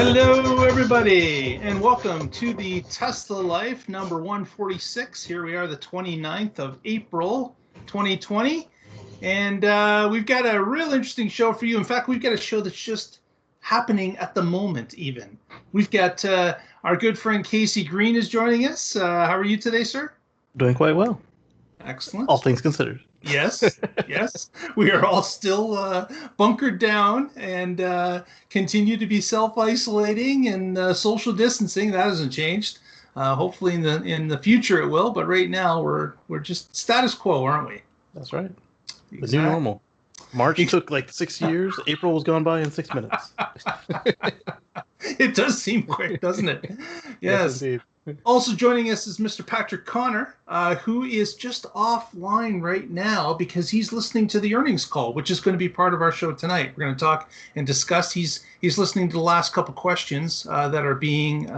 Hello, everybody, and welcome to the Tesla Life number 146. Here we are, the 29th of April, 2020, and we've got a real interesting show for you. In fact, we've got a show that's just happening at the moment, even. We've got our good friend Casey Green is joining us. How are you today, sir? Doing quite well. Excellent. All things considered. Yes, yes. We are all still bunkered down and continue to be self-isolating and social distancing. That hasn't changed. Hopefully in the future it will, but right now we're just status quo, aren't we? That's right. Exactly. The new normal. March took like 6 years. April was gone by in 6 minutes. It does seem quick, doesn't it? Yes, indeed. Also joining us is Mr. Patrick Connor, who is just offline right now because he's listening to the earnings call, which is going to be part of our show tonight. We're going to talk and discuss. He's listening to the last couple questions that are being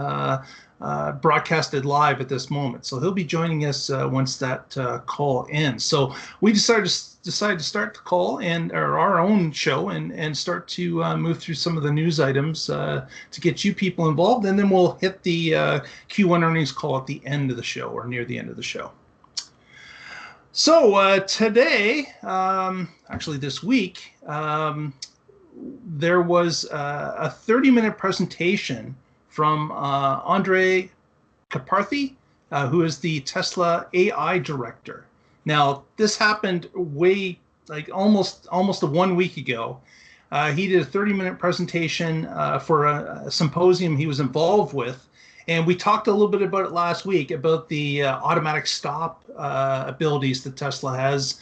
broadcasted live at this moment. So he'll be joining us once that call ends. So we decided to start the call or our own show and start to move through some of the news items to get you people involved, and then we'll hit the Q1 earnings call at the end of the show or near the end of the show. So today, actually this week, there was a 30-minute presentation from Andrej Karpathy, who is the Tesla AI director. Now, this happened almost 1 week ago. He did a 30-minute presentation for a symposium he was involved with, and we talked a little bit about it last week about the automatic stop abilities that Tesla has,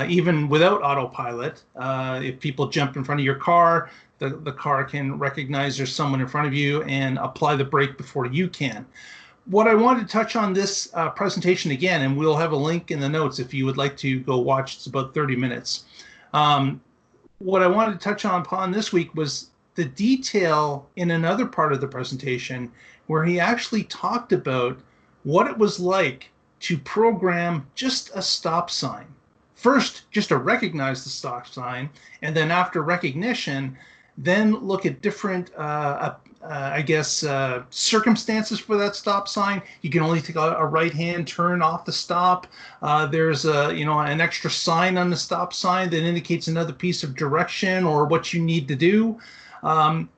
even without autopilot. If people jump in front of your car, the car can recognize there's someone in front of you and apply the brake before you can. What I wanted to touch on this presentation again, and we'll have a link in the notes if you would like to go watch. It's about 30 minutes. What I wanted to touch upon this week was the detail in another part of the presentation where he actually talked about what it was like to program just a stop sign. First, just to recognize the stop sign, and then after recognition, then look at different, circumstances for that stop sign. You can only take a right-hand turn off the stop. There's an extra sign on the stop sign that indicates another piece of direction or what you need to do.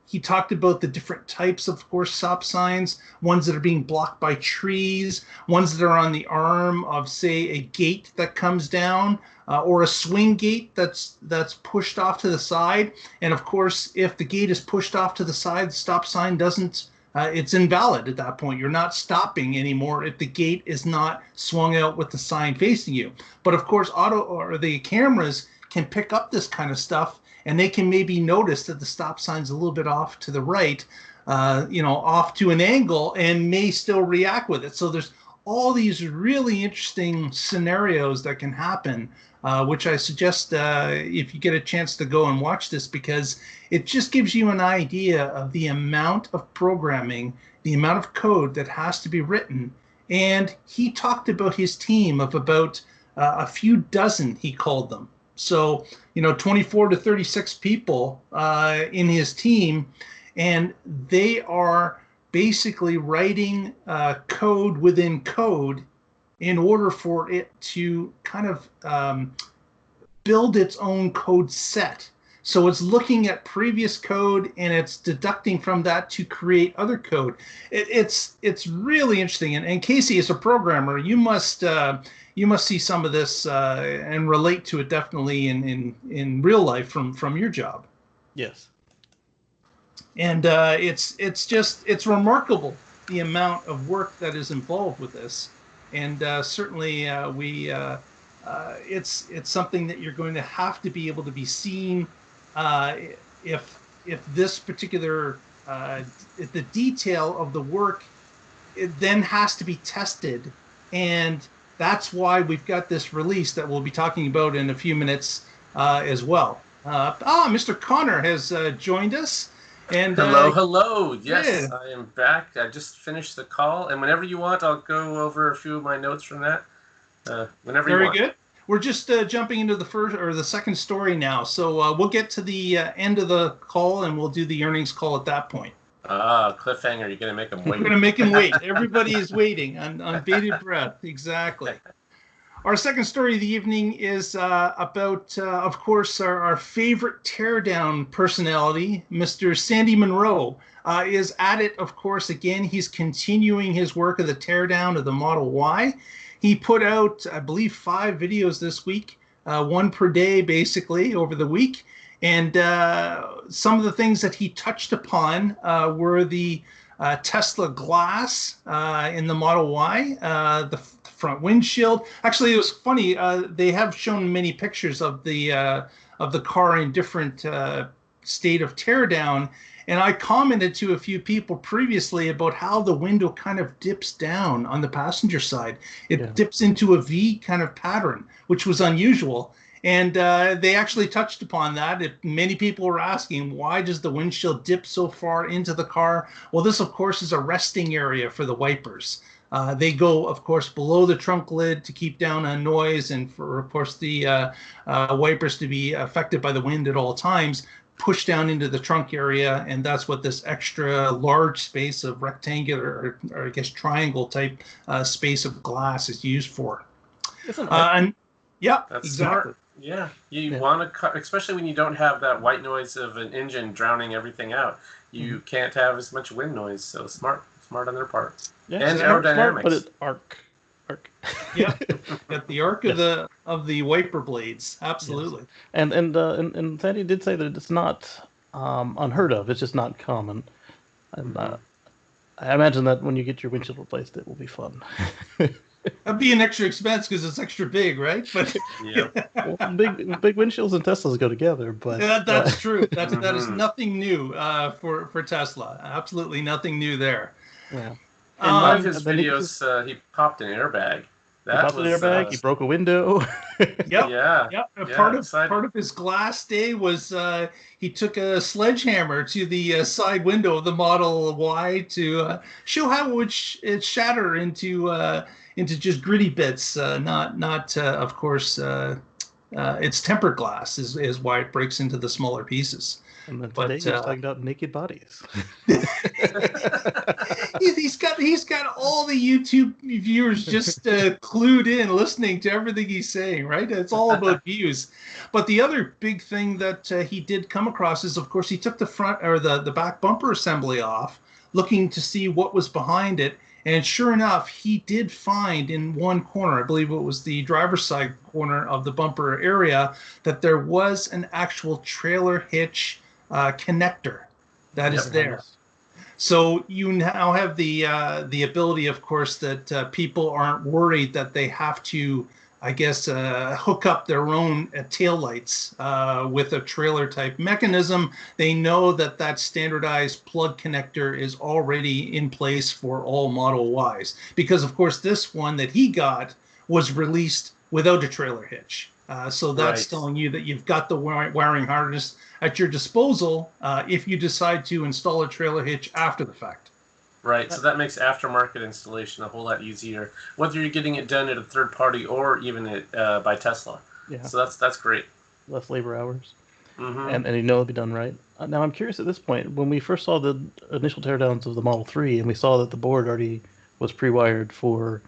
He talked about the different types of course, stop signs, ones that are being blocked by trees, ones that are on the arm of, say, a gate that comes down, or a swing gate that's pushed off to the side. And of course, if the gate is pushed off to the side, the stop sign doesn't, it's invalid at that point. You're not stopping anymore if the gate is not swung out with the sign facing you. But of course, the cameras can pick up this kind of stuff, and they can maybe notice that the stop sign's a little bit off to the right, off to an angle, and may still react with it. So there's all these really interesting scenarios that can happen, which I suggest if you get a chance to go and watch this, because it just gives you an idea of the amount of programming, the amount of code that has to be written. And he talked about his team of about a few dozen, he called them. So, 24 to 36 people in his team, and they are basically writing code within code in order for it to kind of build its own code set. So it's looking at previous code and it's deducting from that to create other code. It's really interesting. And Casey, as a programmer, you must see some of this and relate to it definitely in real life from your job. Yes. And it's remarkable the amount of work that is involved with this. And certainly it's something that you're going to have to be able to be seen if this particular if the detail of the work, it then has to be tested. And that's why we've got this release that we'll be talking about in a few minutes as well. Mr. Connor has joined us. And hello. Yes, yeah. I am back. I just finished the call, and whenever you want, I'll go over a few of my notes from that. Whenever you want. Very good. We're just jumping into the second story now, so we'll get to the end of the call, and we'll do the earnings call at that point. Cliffhanger. You're going to make them wait. We're going to make him wait. Everybody is waiting on bated breath. Exactly. Our second story of the evening is about, of course, our favorite Teardown personality, Mr. Sandy Munro, is at it, of course. Again, he's continuing his work of the teardown of the Model Y. He put out, I believe, 5 videos this week, 1 per day, basically, over the week. And some of the things that he touched upon were the Tesla glass in the Model Y, the front windshield. Actually, it was funny. They have shown many pictures of the car in different state of teardown, and I commented to a few people previously about how the window kind of dips down on the passenger side. It dips into a V kind of pattern, which was unusual. And they actually touched upon that. Many people were asking, why does the windshield dip so far into the car? Well, this, of course, is a resting area for the wipers. They go, of course, below the trunk lid to keep down on noise and for, of course, the wipers to be affected by the wind at all times, push down into the trunk area, and that's what this extra large space of rectangular, or I guess triangle type space of glass is used for. And yeah, that's exactly. Smart. Yeah, you want to cut, especially when you don't have that white noise of an engine drowning everything out. You can't have as much wind noise, so smart on their part. Yeah, and smart, aerodynamics. but it's arc. Yeah, got the arc of the wiper blades, absolutely. Yes. And Sandy did say that it's not unheard of. It's just not common. And I imagine that when you get your windshield replaced, it will be fun. That'd be an extra expense because it's extra big, right? But well, big windshields and Teslas go together. But that's true. That is nothing new for Tesla. Absolutely nothing new there. Yeah. In one of his videos, he popped an airbag. He popped an airbag. He broke a window. Yep. Part of his glass day was he took a sledgehammer to the side window of the Model Y to show how it shatter into just gritty bits. Not of course. It's tempered glass is why it breaks into the smaller pieces. And then today he's talking about naked bodies. He's got all the YouTube viewers just clued in, listening to everything he's saying. Right? It's all about views. But the other big thing that he did come across is, of course, he took the front or the back bumper assembly off, looking to see what was behind it. And sure enough, he did find in one corner, I believe it was the driver's side corner of the bumper area, that there was an actual trailer hitch connector that is there. Nice. So you now have the ability, of course, that people aren't worried that they have to, I guess, hook up their own taillights with a trailer type mechanism. They know that standardized plug connector is already in place for all Model Ys, because of course this one that he got was released without a trailer hitch. So that's telling you that you've got the wiring harness at your disposal if you decide to install a trailer hitch after the fact. Right, so that makes aftermarket installation a whole lot easier, whether you're getting it done at a third party or even by Tesla. Yeah. So that's great. Less labor hours, and you know it'll be done right. Now I'm curious at this point, when we first saw the initial teardowns of the Model 3, and we saw that the board already was pre-wired for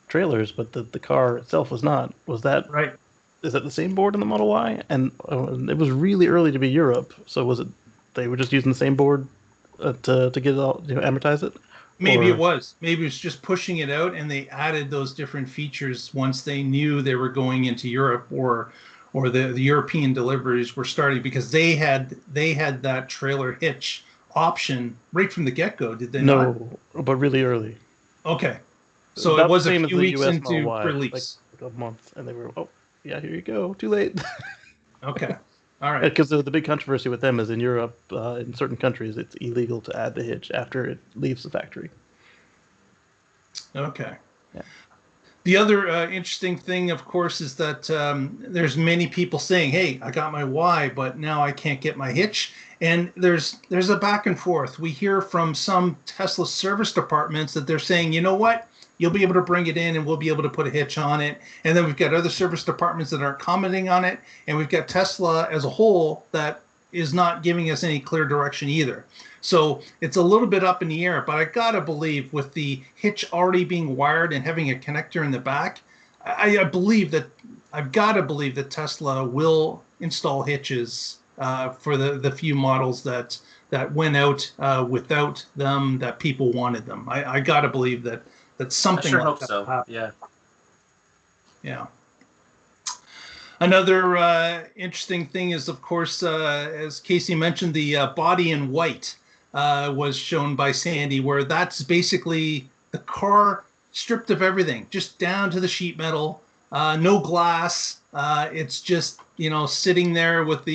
trailers, but the car itself was not. Was that right? Is that the same board in the Model Y? And it was really early to be Europe, so was it? They were just using the same board to get it all, amortize it? Maybe it was. Maybe it was just pushing it out, and they added those different features once they knew they were going into Europe, or the European deliveries were starting, because they had that trailer hitch option right from the get-go, did they not? No, but really early. Okay. So it was a few weeks US into Y, release. Like a month, and they were, yeah, here you go. Too late. Okay. All right. Because the big controversy with them is in Europe, in certain countries, it's illegal to add the hitch after it leaves the factory. Okay. Yeah. The other interesting thing, of course, is that there's many people saying, hey, I got my Y, but now I can't get my hitch. And there's a back and forth. We hear from some Tesla service departments that they're saying, you know what? You'll be able to bring it in and we'll be able to put a hitch on it. And then we've got other service departments that aren't commenting on it. And we've got Tesla as a whole that is not giving us any clear direction either. So it's a little bit up in the air, but I gotta believe with the hitch already being wired and having a connector in the back, I've got to believe that Tesla will install hitches for the few models that went out without them, that people wanted them. I got to believe that something I sure like hope that so. will happen. Yeah. Yeah. Another interesting thing is, of course, as Casey mentioned, the body in white was shown by Sandy, where that's basically the car stripped of everything, just down to the sheet metal, no glass. It's just, sitting there with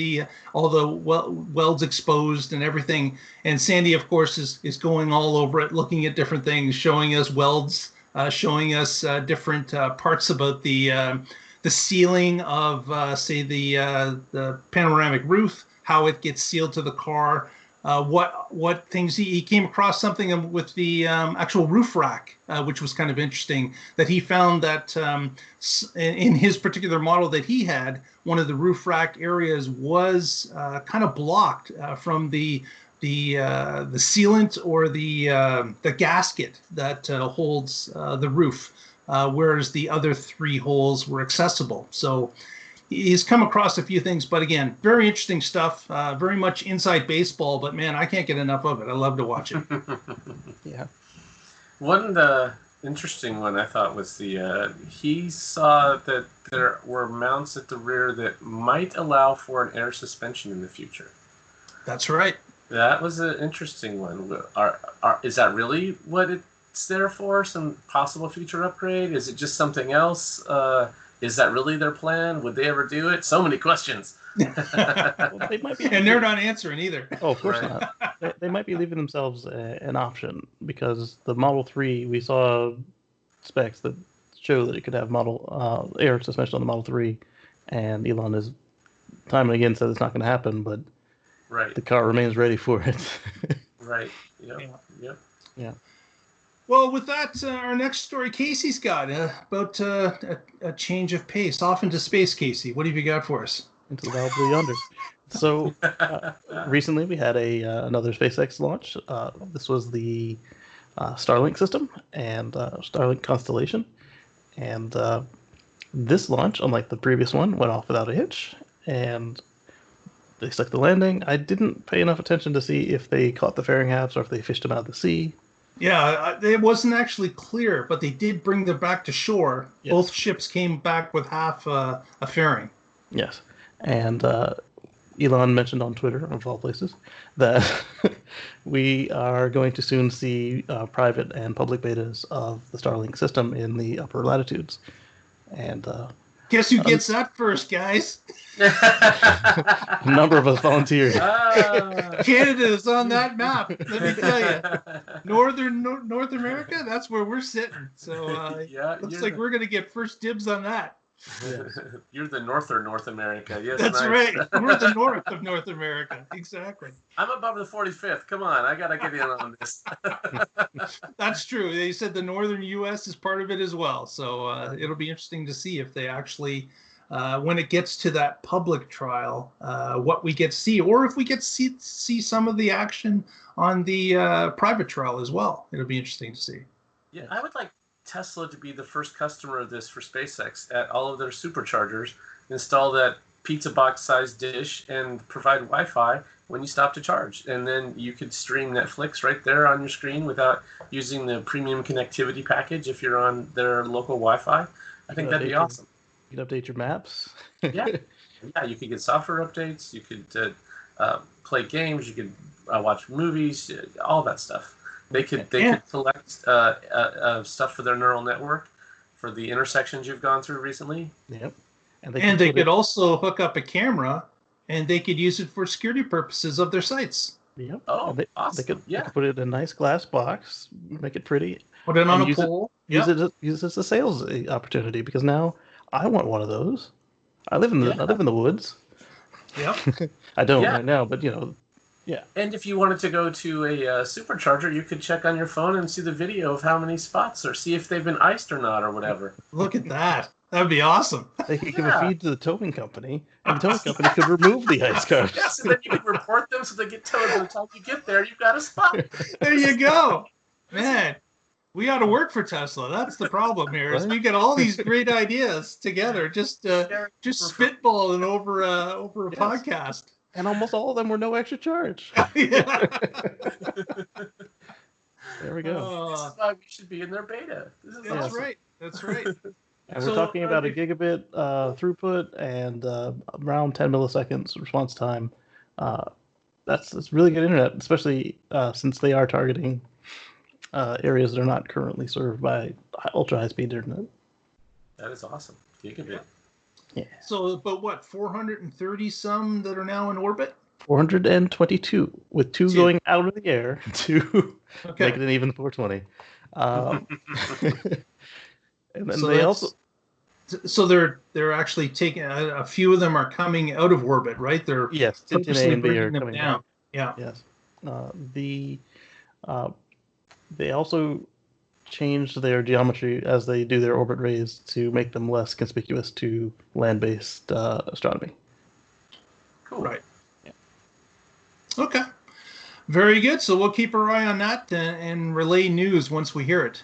all the welds exposed and everything. And Sandy, of course, is going all over it, looking at different things, showing us welds, showing us different parts about the sealing of, say, the panoramic roof, how it gets sealed to the car. What things he came across something with the actual roof rack, which was kind of interesting, that he found that in his particular model that he had, one of the roof rack areas was kind of blocked from the sealant or the gasket that holds the roof, whereas the other three holes were accessible. So he's come across a few things, but again, very interesting stuff, very much inside baseball, but man, I can't get enough of it. I love to watch it. Yeah. One interesting one I thought was he saw that there were mounts at the rear that might allow for an air suspension in the future. That's right. That was an interesting one. Is that really what it's there for? Some possible future upgrade? Is it just something else? Is that really their plan? Would they ever do it? So many questions. Well, they might be, and they're not answering either. Oh, of course not. They might be leaving themselves an option, because the Model 3, we saw specs that show that it could have air suspension on the Model 3, and Elon has time and again said it's not going to happen, but the car remains ready for it. Right. Yep. Yeah. Well, with that, our next story Casey's got about a change of pace, off into space. Casey, what have you got for us? Into the wild blue yonder. So recently we had another SpaceX launch. This was the StarLink system and StarLink constellation. And this launch, unlike the previous one, went off without a hitch. And they stuck the landing. I didn't pay enough attention to see if they caught the fairing halves or if they fished them out of the sea. Yeah, it wasn't actually clear, but they did bring them back to shore. Yes. Both ships came back with half a fairing. Yes. And Elon mentioned on Twitter, of all places, that we are going to soon see private and public betas of the Starlink system in the upper latitudes. And guess who gets that first, guys? A number of us volunteered. Canada is on that map. Let me tell you, North America. That's where we're sitting. So looks like we're going to get first dibs on that. You're the North America. Yes, that's nice. Right. We're the north of North America. Exactly. I'm above the 45th. Come on, I gotta get in on this. That's true. They said the northern U.S. is part of it as well. So it'll be interesting to see if they actually, when it gets to that public trial, what we get to see, or if we get to see some of the action on the private trial as well. It'll be interesting to see. Yeah, I would like Tesla to be the first customer of this for SpaceX at all of their superchargers. Install that pizza box sized dish and provide Wi-Fi when you stop to charge, and then you could stream Netflix right there on your screen without using the premium connectivity package if you're on their local Wi-Fi. I think that'd be awesome. You could update your maps. Yeah, you could get software updates. You could play games. You could watch movies. All that stuff. They could collect stuff for their neural network for the intersections you've gone through recently. Yep. And they could also hook up a camera, and they could use it for security purposes of their sites. Yep. Oh, awesome. They could put it in a nice glass box, make it pretty. Put it on a pole. Use it as a sales opportunity, because now I want one of those. I live in the woods. Yep. I don't right now, but Yeah. And if you wanted to go to a supercharger, you could check on your phone and see the video of how many spots, or see if they've been iced or not, or whatever. Look at that. That'd be awesome. They could give a feed to the towing company, and the towing company could remove the ice cars. Yes, and then you can report them so they get towed. By the time you get there, you've got a spot. There you go. Man, we ought to work for Tesla. That's the problem here. Is we get all these great ideas together, just spitballing over a podcast. And almost all of them were no extra charge. Yeah. There we go. This is why we should be in their beta. That's awesome. right. That's right. And we're talking about a gigabit throughput and around 10 milliseconds response time. That's really good internet, especially since they are targeting areas that are not currently served by ultra high-speed internet. That is awesome. Gigabit. Yeah. So, but what, 430 some that are now in orbit? 422, with two going out of the air to make it an even 420. And then they also. So they're actually taking a few of them are coming out of orbit, right? They're purposely bringing them down. Out. Yeah. Yes. They also changed their geometry as they do their orbit rays to make them less conspicuous to land-based astronomy. Cool. Right. Yeah. Okay. Very good. So we'll keep our eye on that and relay news once we hear it.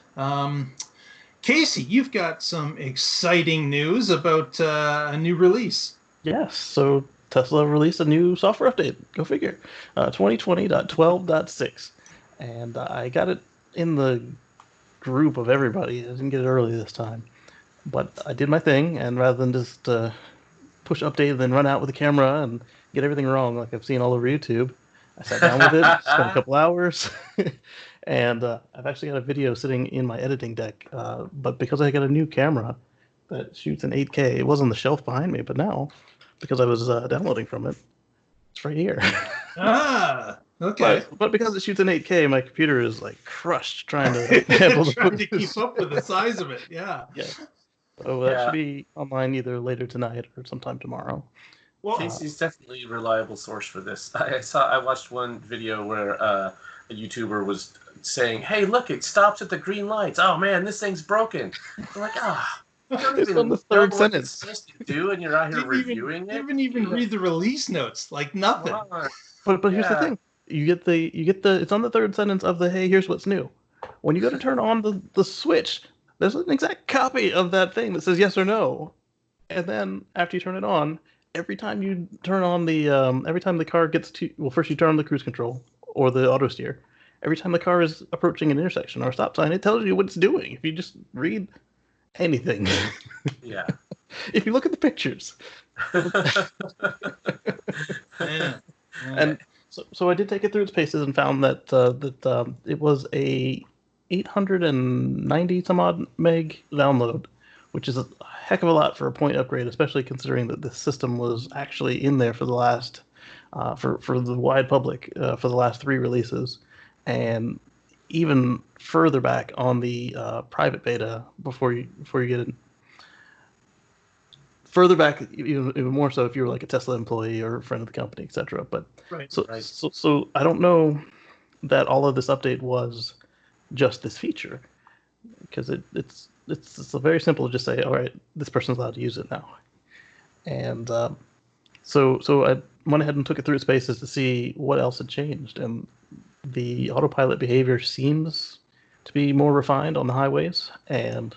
Casey, you've got some exciting news about a new release. Yes. So Tesla released a new software update. Go figure. 2020.12.6. And I got it in the group of everybody. I didn't get it early this time. But I did my thing, and rather than just push update and then run out with the camera and get everything wrong like I've seen all over YouTube, I sat down with it, spent a couple hours, and I've actually got a video sitting in my editing deck. But because I got a new camera that shoots in 8K, it was on the shelf behind me, but now, because I was downloading from it, it's right here. Okay. But because it shoots in 8K, my computer is like crushed trying to handle trying to keep up with the size of it. Yeah. Yeah. So that should be online either later tonight or sometime tomorrow. Well, Casey's definitely a reliable source for this. I watched one video where a YouTuber was saying, "Hey, look, it stops at the green lights. Oh man, this thing's broken." I'm like, you don't even on the third know sentence. what it's supposed to do, and you're out here reviewing it. You didn't even read the release notes, like nothing. But here's the thing: you get the it's on the third sentence of the "Hey, here's what's new." When you go to turn on the switch, there's an exact copy of that thing that says yes or no, and then after you turn it on, every time you turn on the every time the car gets to first you turn on the cruise control or the auto steer. Every time the car is approaching an intersection or a stop sign, it tells you what it's doing. If you just read anything. Yeah. If you look at the pictures. And so I did take it through its paces and found that it was a 890 some odd meg download, which is a heck of a lot for a point upgrade, especially considering that this system was actually in there for the last for the wide public for the last 3 releases, and even further back on the private beta before you get it. Further back, even more so if you were like a Tesla employee or a friend of the company, etc. But so I don't know that all of this update was just this feature, because it's very simple to just say, all right, this person's allowed to use it now. And so I went ahead and took it through its paces to see what else had changed, and the autopilot behavior seems to be more refined on the highways, and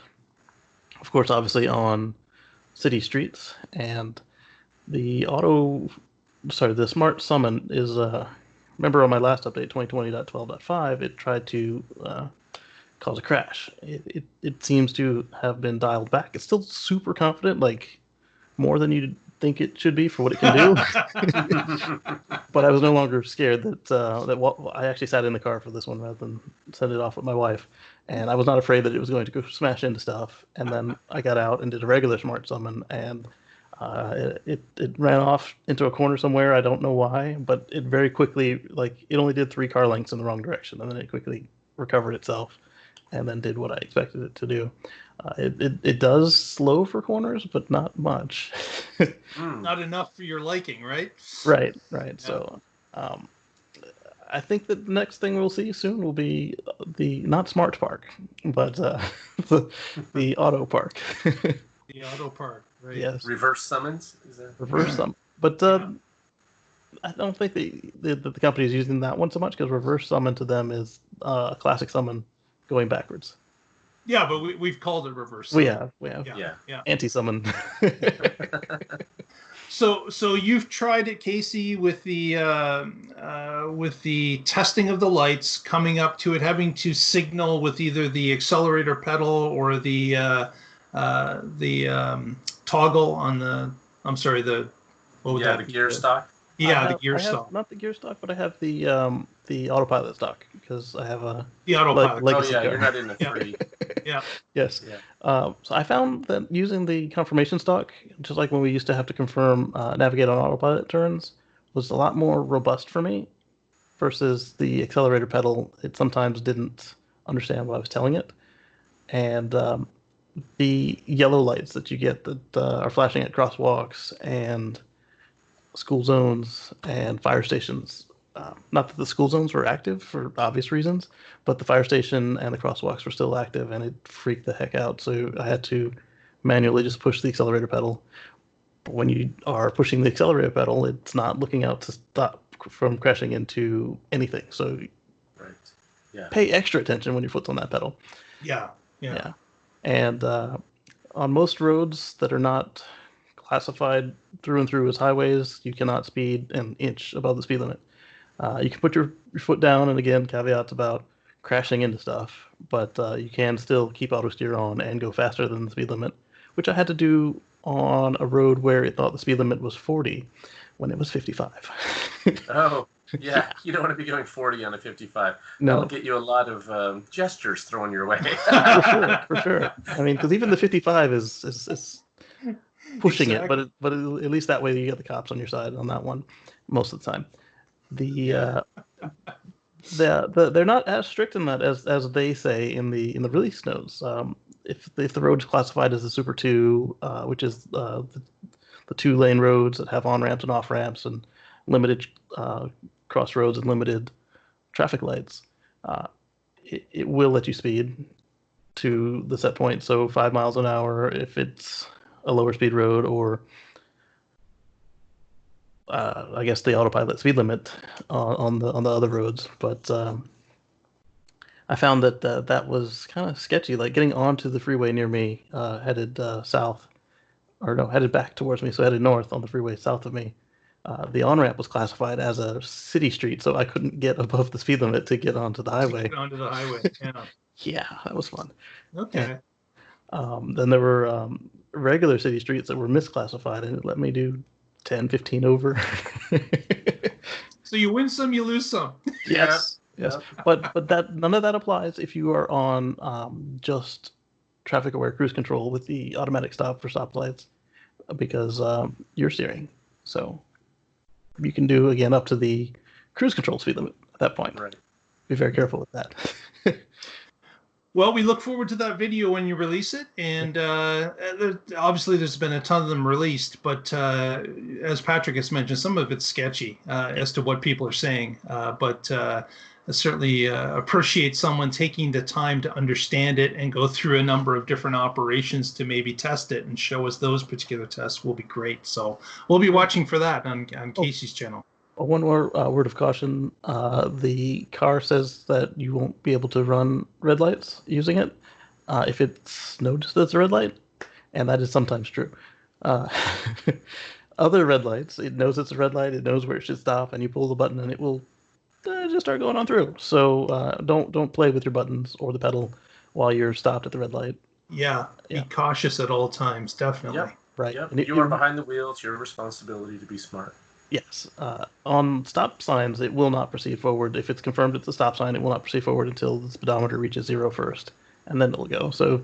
of course, obviously on city streets. And the smart summon is remember on my last update 2020.12.5 it tried to cause a crash. It seems to have been dialed back. It's still super confident, like more than you'd think it should be for what it can do. But I was no longer scared that I actually sat in the car for this one rather than send it off with my wife, and I was not afraid that it was going to go smash into stuff. And then I got out and did a regular smart summon, and it ran off into a corner somewhere. I don't know why, but it very quickly, like, it only did 3 car lengths in the wrong direction, and then it quickly recovered itself and then did what I expected it to do. It does slow for corners, but not much. Not enough for your liking, right? Right. Yeah. So I think that the next thing we'll see soon will be the not smart park, but the auto park. The The auto park, right? Yes. Reverse summons? Is that... Reverse summon. But I don't think the company is using that one so much, because reverse summon to them is a classic summon going backwards. Yeah, but we've called it reverse summon. We have. Yeah. Anti-summon. So you've tried it, Casey, with the testing of the lights, coming up to it, having to signal with either the accelerator pedal or the toggle on the. I'm sorry, the what would that the be? gear stock. Yeah, the gear stock. Not the gear stock, but I have the autopilot stock, because I have a The autopilot. legacy car. You're not in the free. Yeah. Yes. Yeah. So I found that using the confirmation stock, just like when we used to have to confirm navigate on autopilot turns, was a lot more robust for me versus the accelerator pedal. It sometimes didn't understand what I was telling it. And the yellow lights that you get that are flashing at crosswalks and school zones and fire stations. Not that the school zones were active for obvious reasons, but the fire station and the crosswalks were still active, and it freaked the heck out. So I had to manually just push the accelerator pedal. But when you are pushing the accelerator pedal, it's not looking out to stop from crashing into anything. So pay extra attention when your foot's on that pedal. Yeah. And on most roads that are not classified through and through as highways, you cannot speed an inch above the speed limit. You can put your foot down, and again, caveats about crashing into stuff, but you can still keep auto steer on and go faster than the speed limit, which I had to do on a road where it thought the speed limit was 40 when it was 55. Oh, yeah. You don't want to be going 40 on a 55. No. That'll get you a lot of gestures thrown your way. For sure. I mean, because even the 55 is pushing exactly. it, but at least that way you get the cops on your side on that one most of the time. They're not as strict in that as they say in the release notes. If the road is classified as a Super 2, which is the 2-lane roads that have on ramps and off ramps and limited crossroads and limited traffic lights, it will let you speed to the set point. So 5 miles an hour if it's a lower speed road, or I guess the autopilot speed limit on the other roads. But I found that that was kind of sketchy. Like getting onto the freeway near me, headed south, or no, headed back towards me, so headed north on the freeway south of me. The on-ramp was classified as a city street, so I couldn't get above the speed limit to get onto the highway. Get onto the highway, yeah. Yeah, that was fun. Okay. Then there were regular city streets that were misclassified, and it let me do 10, 15 over. So you win some, you lose some. Yes. But that none of that applies if you are on just traffic-aware cruise control with the automatic stop for stoplights, because you're steering. So you can do, again, up to the cruise control speed limit at that point. Right. Be very careful with that. Well, we look forward to that video when you release it, and obviously there's been a ton of them released, but as Patrick has mentioned, some of it's sketchy as to what people are saying, but I certainly appreciate someone taking the time to understand it and go through a number of different operations to maybe test it and show us those particular tests will be great. So we'll be watching for that on Casey's channel. One more word of caution. The car says that you won't be able to run red lights using it if it's noticed that it's a red light, and that is sometimes true. Other red lights, it knows it's a red light, it knows where it should stop, and you pull the button and it will just start going on through. So don't play with your buttons or the pedal while you're stopped at the red light. Yeah. Be cautious at all times, definitely. Yep. Right. Yep. You are behind the wheel. It's your responsibility to be smart. Yes. On stop signs, it will not proceed forward. If it's confirmed it's a stop sign, it will not proceed forward until the speedometer reaches 0 first, and then it'll go. So,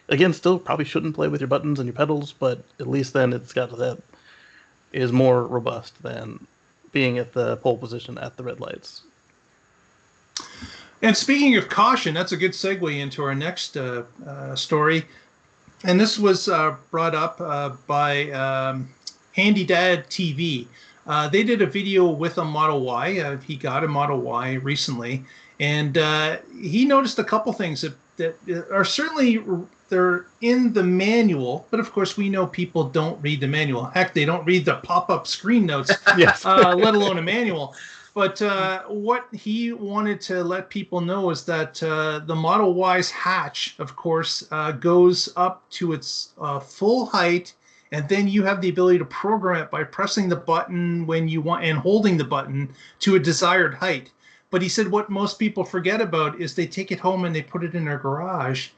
again, still probably shouldn't play with your buttons and your pedals, but at least then it's got that is more robust than being at the pole position at the red lights. And speaking of caution, that's a good segue into our next story. And this was brought up by Handy Dad TV. They did a video with a Model Y. He got a Model Y recently, and he noticed a couple things that are certainly they're in the manual, but of course we know people don't read the manual. Heck, they don't read the pop-up screen notes, Yes. let alone a manual. But what he wanted to let people know is that the Model Y's hatch, of course, goes up to its full height, and then you have the ability to program it by pressing the button when you want and holding the button to a desired height. But he said what most people forget about is they take it home and they put it in their garage,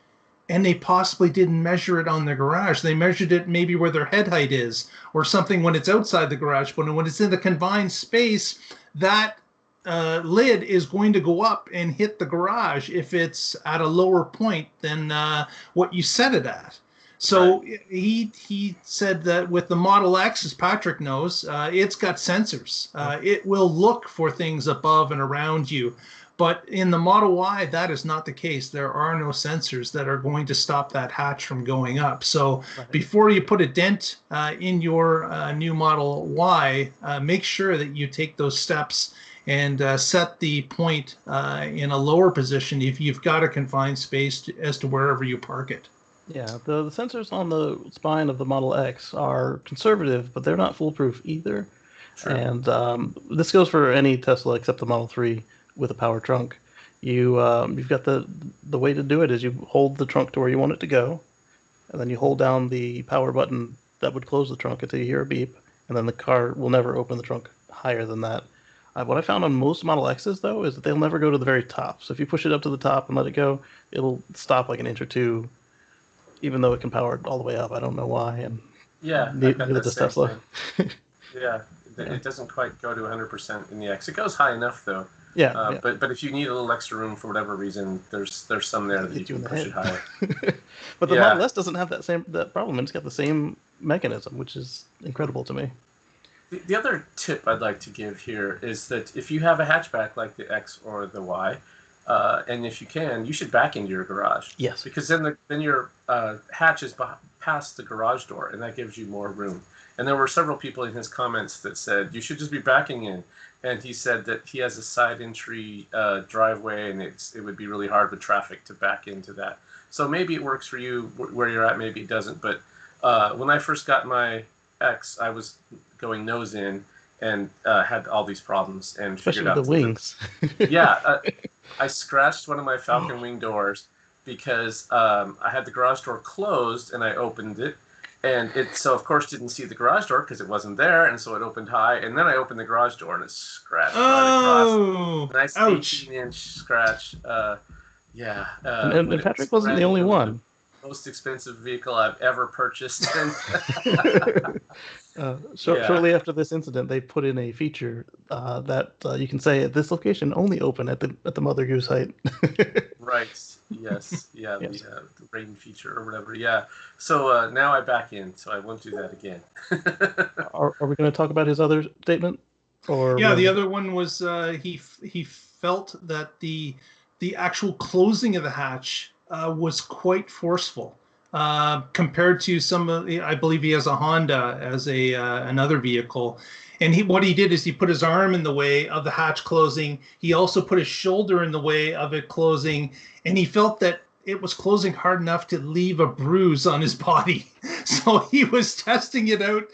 and they possibly didn't measure it on the garage. They measured it maybe where their head height is or something when it's outside the garage. But when it's in the confined space, that lid is going to go up and hit the garage if it's at a lower point than what you set it at. So right. He said that with the Model X, as Patrick knows, it's got sensors. It will look for things above and around you. But in the Model Y, that is not the case. There are no sensors that are going to stop that hatch from going up. So before you put a dent in your new Model Y, make sure that you take those steps and set the point in a lower position if you've got a confined space as to wherever you park it. Yeah, the sensors on the spine of the Model X are conservative, but they're not foolproof either. Sure. And this goes for any Tesla except the Model 3 with a power trunk. You've got the way to do it is you hold the trunk to where you want it to go, and then you hold down the power button that would close the trunk until you hear a beep, and then the car will never open the trunk higher than that. What I found on most Model X's, though, is that they'll never go to the very top. So if you push it up to the top and let it go, it'll stop like an inch or two, even though it can power it all the way up. I don't know why. And neither does Tesla. Yeah, it doesn't quite go to 100% in the X. It goes high enough, though. Yeah, But if you need a little extra room for whatever reason, there's some there that you can push it higher. But the Model S doesn't have that problem. It's got the same mechanism, which is incredible to me. The other tip I'd like to give here is that if you have a hatchback like the X or the Y, and if you can, you should back into your garage. Yes. Because then your hatch is past the garage door, and that gives you more room. And there were several people in his comments that said you should just be backing in. And he said that he has a side entry driveway, and it would be really hard with traffic to back into that. So maybe it works for you where you're at, maybe it doesn't. But when I first got my X, I was going nose in and had all these problems and especially figured out the wings. I scratched one of my Falcon Wing doors because I had the garage door closed and I opened it. And it so of course didn't see the garage door because it wasn't there, and so it opened high. And then I opened the garage door and it scratched right across. Nice 18-inch scratch. And Patrick wasn't the only one. Most expensive vehicle I've ever purchased. Shortly after this incident, they put in a feature that you can say at this location only open at the Mother Goose height. Right. Yes. Yeah. Yes. The rain feature or whatever. Yeah. So now I back in, so I won't do that again. Are we going to talk about his other statement? Or the other one was he felt that the actual closing of the hatch was quite forceful compared to some of I believe he has a Honda as another vehicle. And what he did is he put his arm in the way of the hatch closing. He also put his shoulder in the way of it closing. And he felt that it was closing hard enough to leave a bruise on his body. So he was testing it out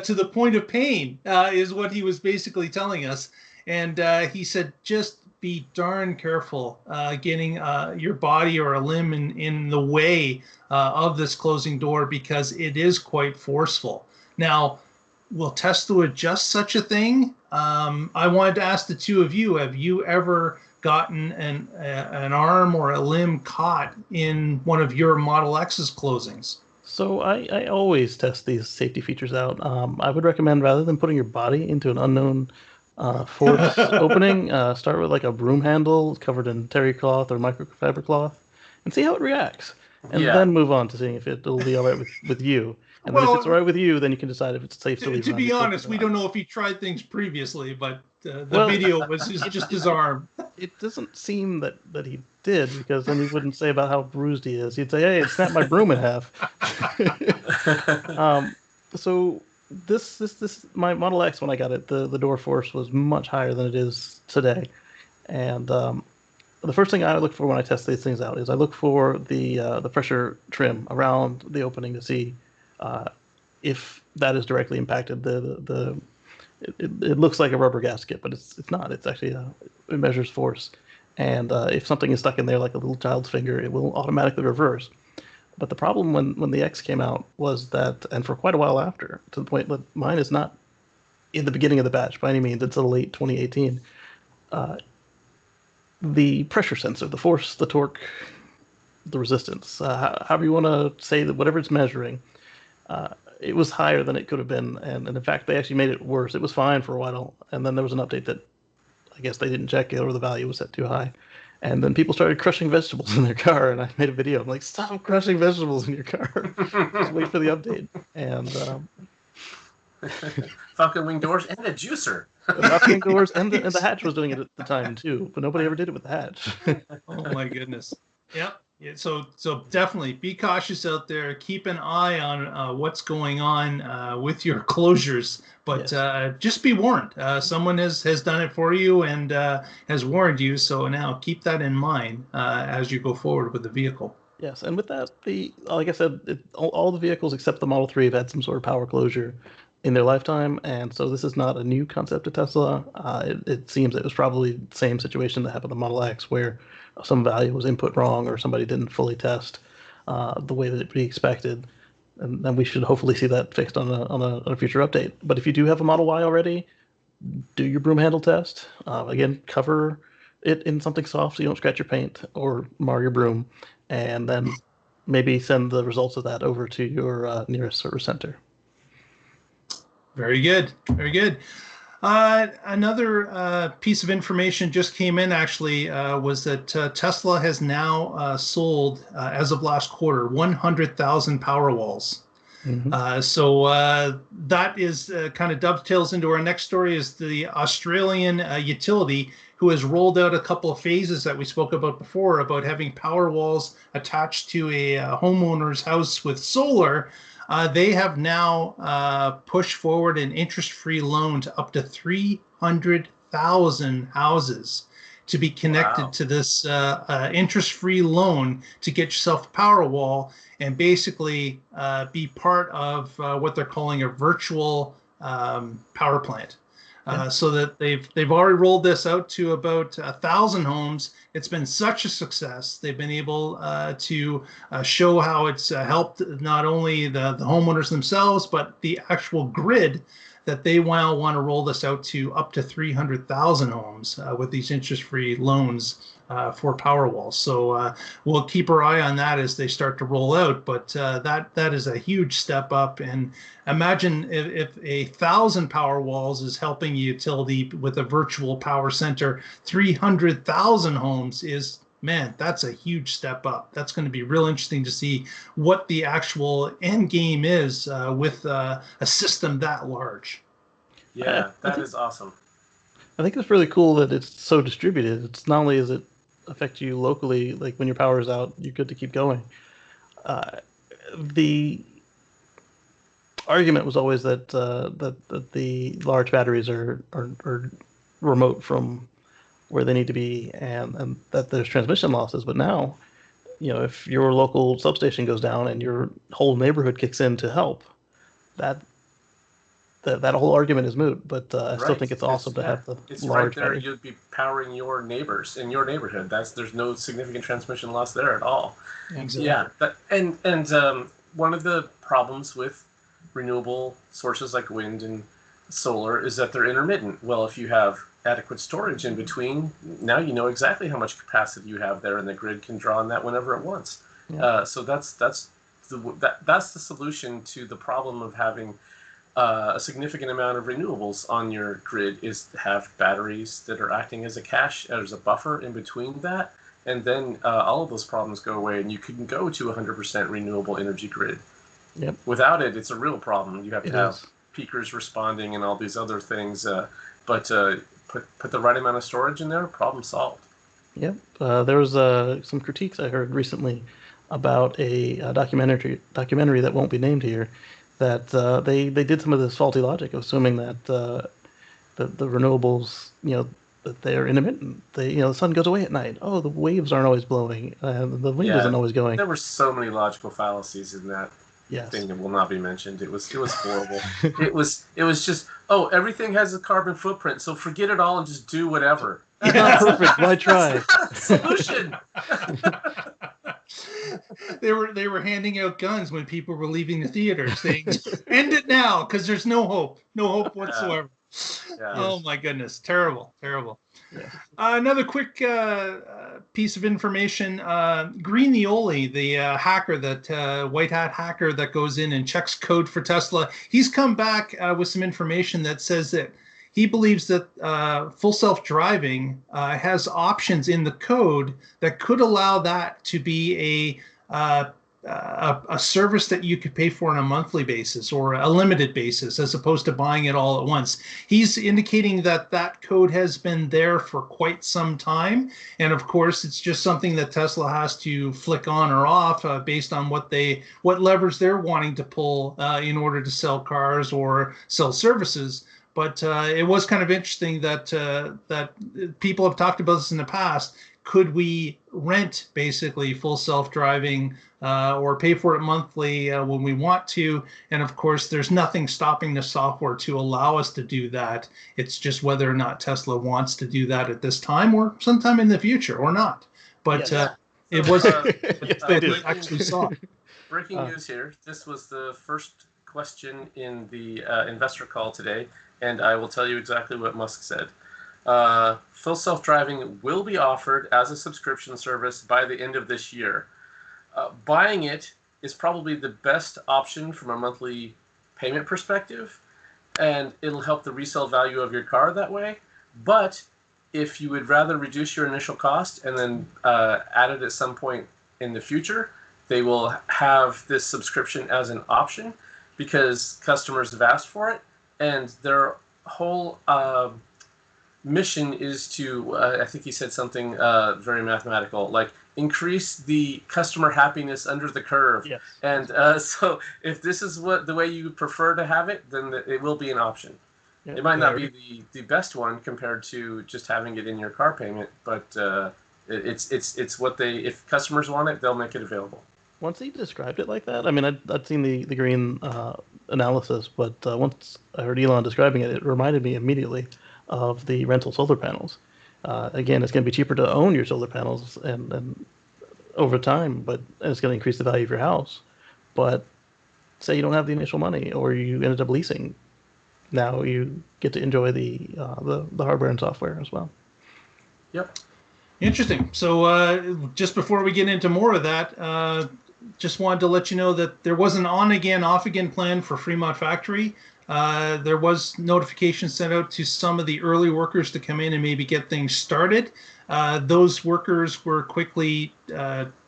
to the point of pain, is what he was basically telling us. And he said, just be darn careful getting your body or a limb in the way of this closing door because it is quite forceful. Now, will Tesla adjust such a thing? I wanted to ask the two of you, have you ever gotten an arm or a limb caught in one of your Model X's closings? So I always test these safety features out. I would recommend rather than putting your body into an unknown force opening, start with like a broom handle covered in terry cloth or microfiber cloth and see how it reacts. And then move on to seeing if it'll be all right with you. And then if it's all right with you, then you can decide if it's safe to leave. To be honest, we don't know if he tried things previously, but the video was just his arm. It doesn't seem that he did, because then he wouldn't say about how bruised he is. He'd say, hey, it snapped my broom in half. So this my Model X, when I got it, the door force was much higher than it is today. And the first thing I look for when I test these things out is I look for the pressure trim around the opening to see if that is directly impacted. It looks like a rubber gasket, but it's not. It's actually it measures force, and if something is stuck in there like a little child's finger, it will automatically reverse. But the problem when the X came out was that, and for quite a while after, to the point that mine is not in the beginning of the batch by any means. It's late 2018. The pressure sensor, the force, the torque, the resistance, however you want to say that, whatever it's measuring, it was higher than it could have been. And in fact, they actually made it worse. It was fine for a while. And then there was an update that I guess they didn't check it or the value was set too high. And then people started crushing vegetables in their car. And I made a video. I'm like, stop crushing vegetables in your car. Just wait for the update. And Falcon wing doors and a juicer. Falcon wing doors and the hatch was doing it at the time too, but nobody ever did it with the hatch. Oh my goodness. Yep. Yeah, so definitely be cautious out there. Keep an eye on what's going on with your closures, but yes. Just be warned. Someone has done it for you and has warned you. So now keep that in mind as you go forward with the vehicle. Yes, and with that, like I said, all the vehicles except the Model 3 have had some sort of power closure in their lifetime, and so this is not a new concept to Tesla. It seems it was probably the same situation that happened to Model X, where some value was input wrong or somebody didn't fully test the way that it would be expected, and then we should hopefully see that fixed on a future update. But if you do have a Model Y already, do your broom handle test. Again, cover it in something soft so you don't scratch your paint or mar your broom, and then maybe send the results of that over to your nearest service center. Very good. Very good. Another piece of information just came in, actually, was that Tesla has now sold, as of last quarter, 100,000 Powerwalls. Mm-hmm. So that is kind of dovetails into our next story, is the Australian utility who has rolled out a couple of phases that we spoke about before, about having Powerwalls attached to a homeowner's house with solar. They have now pushed forward an interest-free loan to up to 300,000 houses to be connected to this interest-free loan to get yourself a Powerwall and basically be part of what they're calling a virtual power plant. So that they've already rolled this out to about 1,000 homes. It's been such a success. They've been able to show how it's helped not only the homeowners themselves, but the actual grid, that they want to roll this out to up to 300,000 homes with these interest-free loans for Powerwall. So we'll keep our eye on that as they start to roll out. But that is a huge step up. And imagine if 1,000 Powerwalls is helping a utility with a virtual power center, 300,000 homes is, man, that's a huge step up. That's going to be real interesting to see what the actual end game is with a system that large. Yeah, that is awesome. I think it's really cool that it's so distributed. It's not only does it affect you locally, like when your power is out, you're good to keep going. The argument was always that that the large batteries are remote from where they need to be, and that there's transmission losses. But now, if your local substation goes down and your whole neighborhood kicks in to help, that whole argument is moot. But I still think it's awesome to have the large right there. Battery. You'd be powering your neighbors in your neighborhood. There's no significant transmission loss there at all. Exactly. Yeah, and one of the problems with renewable sources like wind and solar is that they're intermittent. Well, if you have adequate storage in between, now you know exactly how much capacity you have there, and the grid can draw on that whenever it wants. Yeah. So that's the solution to the problem of having a significant amount of renewables on your grid, is to have batteries that are acting as a cache, as a buffer in between that, and then all of those problems go away, and you can go to 100% renewable energy grid. Yep. Without it, it's a real problem. You have to have peakers responding and all these other things, but put the right amount of storage in there, problem solved. Yep. There was some critiques I heard recently about a documentary that won't be named here, that they did some of this faulty logic, assuming that the renewables, that they're intermittent. The sun goes away at night. Oh, the waves aren't always blowing. The wind isn't always going. There were so many logical fallacies in that thing that will not be mentioned. It was horrible. it was just, everything has a carbon footprint, so forget it all and just do whatever. It's not perfect. Why try? That's not a solution. They were handing out guns when people were leaving the theater, saying, "End it now, because there's no hope whatsoever." Yeah. Oh my goodness, terrible. Yeah. Another quick piece of information: Green Nioli, the hacker, that white hat hacker that goes in and checks code for Tesla, he's come back with some information that says that he believes that full self-driving has options in the code that could allow that to be a service that you could pay for on a monthly basis or a limited basis, as opposed to buying it all at once. He's indicating that code has been there for quite some time, and of course it's just something that Tesla has to flick on or off based on what levers they're wanting to pull in order to sell cars or sell services. But it was kind of interesting that people have talked about this in the past. Could we rent basically full self-driving or pay for it monthly when we want to? And of course, there's nothing stopping the software to allow us to do that. It's just whether or not Tesla wants to do that at this time or sometime in the future or not. But it was actually saw. Breaking news here. This was the first question in the investor call today, and I will tell you exactly what Musk said. Full self-driving will be offered as a subscription service by the end of this year. Buying it is probably the best option from a monthly payment perspective, and it'll help the resale value of your car that way. But if you would rather reduce your initial cost and then add it at some point in the future, they will have this subscription as an option because customers have asked for it, and their whole mission is to, I think he said something very mathematical, like increase the customer happiness under the curve. Yes. And so if this is the way you prefer to have it, then it will be an option. Yeah, it might not be the best one compared to just having it in your car payment, but it's what if customers want it, they'll make it available. Once he described it like that, I mean, I'd seen the green analysis, but once I heard Elon describing it, it reminded me immediately of the rental solar panels. Again, it's going to be cheaper to own your solar panels and over time, but it's going to increase the value of your house. But say you don't have the initial money, or you ended up leasing, now you get to enjoy the hardware and software as well. Yep. Interesting. So just before we get into more of that, just wanted to let you know that there was an on-again, off-again plan for Fremont Factory. There was notification sent out to some of the early workers to come in and maybe get things started. Those workers were quickly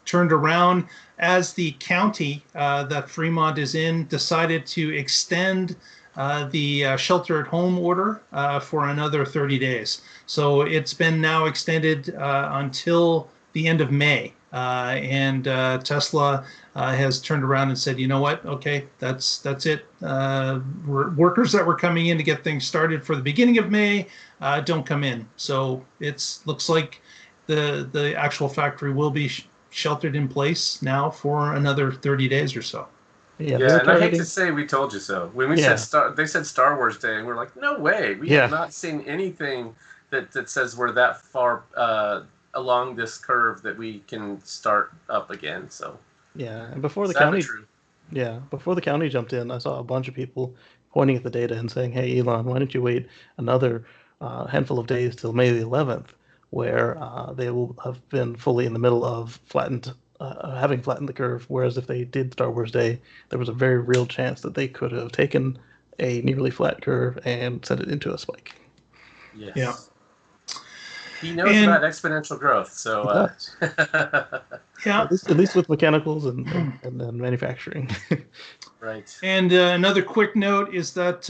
turned around as the county that Fremont is in decided to extend the shelter-at-home order for another 30 days. So it's been now extended until the end of May. And Tesla has turned around and said, you know what? Okay, that's it. Workers that were coming in to get things started for the beginning of May don't come in. So looks like the actual factory will be sheltered in place now for another 30 days or so. Yeah, and I hate to say we told you so. When we said they said Star Wars Day, and we're like, no way. We have not seen anything that says we're that far along this curve that we can start up again. So and before the county jumped in, I saw a bunch of people pointing at the data and saying, "Hey, Elon, why don't you wait another handful of days till May the 11th, where they will have been fully in the middle of having flattened the curve? Whereas if they did Star Wars Day, there was a very real chance that they could have taken a nearly flat curve and set it into a spike." Yes. Yeah. He knows about exponential growth, so at least with mechanicals and manufacturing. Right. And another quick note is that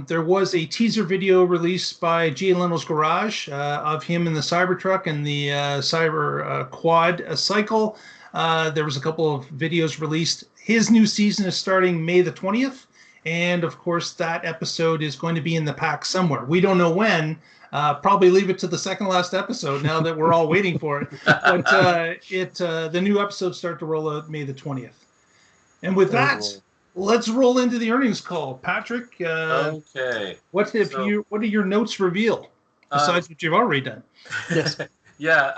there was a teaser video released by Jay Leno's Garage of him in the CyberTruck and the Cyber Quad cycle. There was a couple of videos released. His new season is starting May the 20th, and of course that episode is going to be in the pack somewhere. We don't know when. Probably leave it to the second last episode now that we're all waiting for it. But the new episodes start to roll out May the 20th. And with that, let's roll into the earnings call. Patrick, okay. What do your notes reveal besides what you've already done? Yes. Yeah,